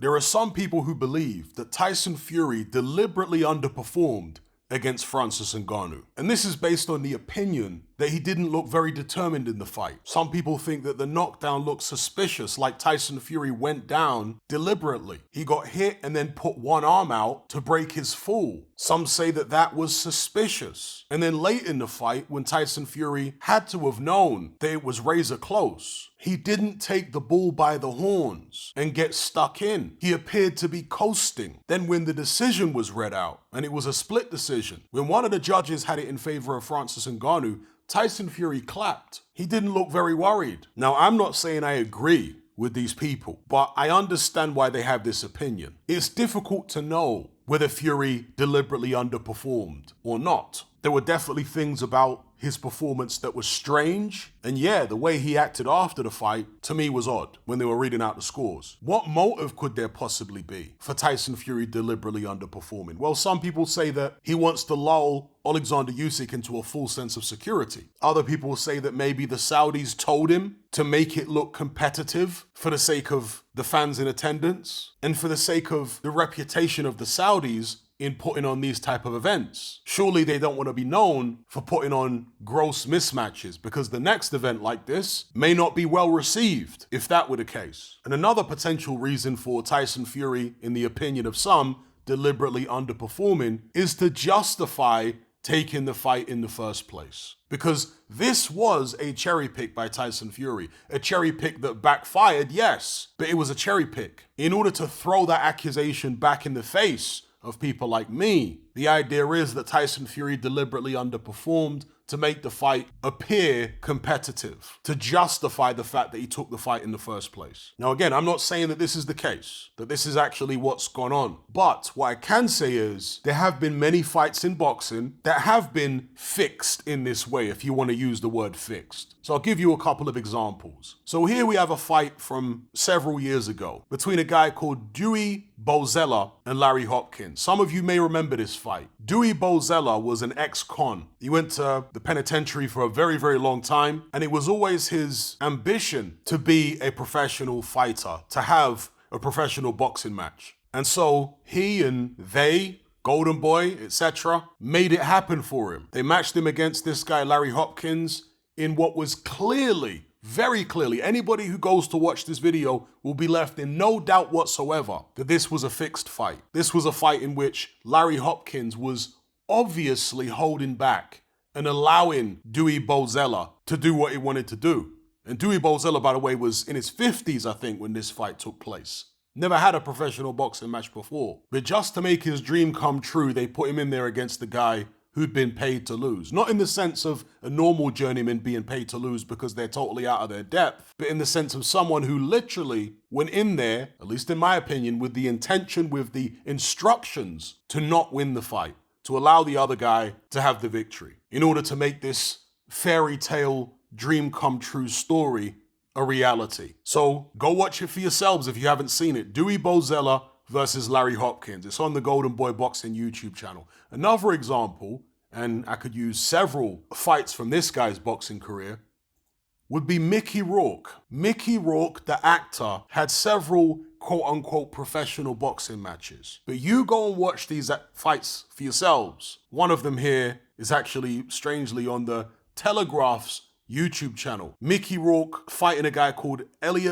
There are some people who believe that Tyson Fury deliberately underperformed against Francis Ngannou. And this is based on the opinion that he didn't look very determined in the fight. Some people think that the knockdown looked suspicious, like Tyson Fury went down deliberately. He got hit and then put one arm out to break his fall. Some say that that was suspicious. And then late in the fight, when Tyson Fury had to have known that it was razor close, he didn't take the bull by the horns and get stuck in. He appeared to be coasting. Then when the decision was read out, and it was a split decision, when one of the judges had it in favor of Francis Ngannou, Tyson Fury clapped. He didn't look very worried. Now, I'm not saying I agree with these people, but I understand why they have this opinion. It's difficult to know whether Fury deliberately underperformed or not. There were definitely things about his performance that was strange. And yeah, the way he acted after the fight, to me, was odd when they were reading out the scores. What motive could there possibly be for Tyson Fury deliberately underperforming? Well, some people say that he wants to lull Alexander Usyk into a full sense of security. Other people say that maybe the Saudis told him to make it look competitive for the sake of the fans in attendance and for the sake of the reputation of the Saudis in putting on these type of events. Surely they don't want to be known for putting on gross mismatches, because the next event like this may not be well received if that were the case. And another potential reason for Tyson Fury, in the opinion of some, deliberately underperforming is to justify taking the fight in the first place. Because this was a cherry pick by Tyson Fury. A cherry pick that backfired, yes, but it was a cherry pick. In order to throw that accusation back in the face of people like me, the idea is that Tyson Fury deliberately underperformed to make the fight appear competitive, to justify the fact that he took the fight in the first place. Now again, I'm not saying that this is the case, that this is actually what's gone on. But what I can say is there have been many fights in boxing that have been fixed in this way, if you want to use the word fixed. So I'll give you a couple of examples. So here we have a fight from several years ago between a guy called Dybolo and Larry Hopkins. Some of you may remember this fight. Dybolo was an ex-con. He went to the penitentiary for a very, very long time, and it was always his ambition to be a professional fighter, to have a professional boxing match. And so he and they, Golden Boy, etc., made it happen for him. They matched him against this guy, Larry Hopkins, in what was clearly, very clearly, anybody who goes to watch this video will be left in no doubt whatsoever that this was a fixed fight. This was a fight in which Larry Hopkins was obviously holding back and allowing Dybolo to do what he wanted to do. And Dybolo, by the way, was in his 50s, I think, when this fight took place. Never had a professional boxing match before. But just to make his dream come true, they put him in there against the guy who'd been paid to lose. Not in the sense of a normal journeyman being paid to lose because they're totally out of their depth, but in the sense of someone who literally went in there, at least in my opinion, with the intention, with the instructions to not win the fight, to allow the other guy to have the victory, in order to make this fairy tale dream come true story a reality. So go watch it for yourselves if you haven't seen it. Dybolo versus Larry Hopkins. It's on the Golden Boy Boxing YouTube channel. Another example, and I could use several fights from this guy's boxing career, would be Mickey Rourke. Mickey Rourke, the actor, had several quote-unquote professional boxing matches. But you go and watch these fights for yourselves. One of them here is actually, strangely, on the Telegraph's YouTube channel. Mickey Rourke fighting a guy called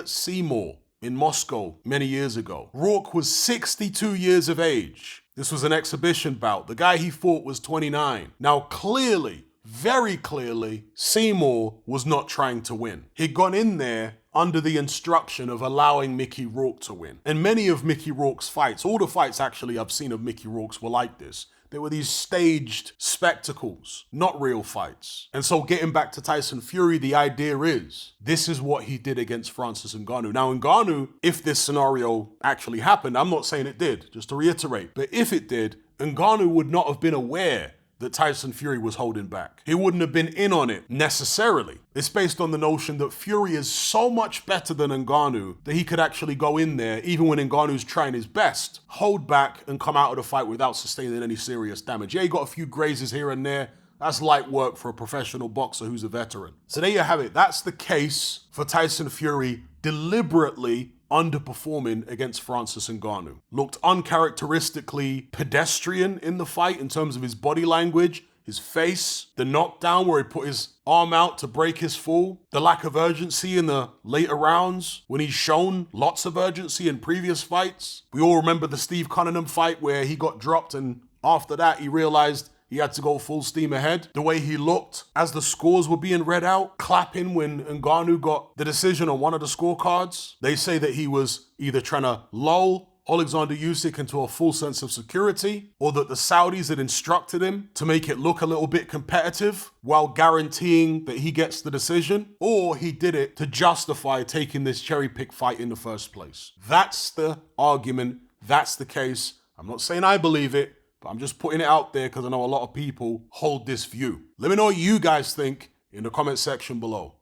Seymour in Moscow many years ago. Rourke was 62 years of age. This was an exhibition bout. The guy he fought was 29. Now clearly, very clearly, Seymour was not trying to win. He'd gone in there under the instruction of allowing Mickey Rourke to win. And many of Mickey Rourke's fights, all the fights actually I've seen of Mickey Rourke's were like this. There were these staged spectacles, not real fights. And so getting back to Tyson Fury, the idea is, this is what he did against Francis Ngannou. Now Ngannou, if this scenario actually happened, I'm not saying it did, just to reiterate, but if it did, Ngannou would not have been aware that Tyson Fury was holding back. He wouldn't have been in on it necessarily. It's based on the notion that Fury is so much better than Ngannou that he could actually go in there, even when Ngannou's trying his best, hold back and come out of the fight without sustaining any serious damage. Yeah, he got a few grazes here and there. That's light work for a professional boxer who's a veteran. So there you have it. That's the case for Tyson Fury deliberately underperforming against Francis Ngannou. Looked uncharacteristically pedestrian in the fight in terms of his body language, his face, the knockdown where he put his arm out to break his fall, the lack of urgency in the later rounds when he's shown lots of urgency in previous fights. We all remember the Steve Cunningham fight where he got dropped and after that he realized he had to go full steam ahead. The way he looked as the scores were being read out, clapping when Ngannou got the decision on one of the scorecards. They say that he was either trying to lull Alexander Usyk into a full sense of security, or that the Saudis had instructed him to make it look a little bit competitive while guaranteeing that he gets the decision, or he did it to justify taking this cherry pick fight in the first place. That's the argument. That's the case. I'm not saying I believe it, but I'm just putting it out there because I know a lot of people hold this view. Let me know what you guys think in the comment section below.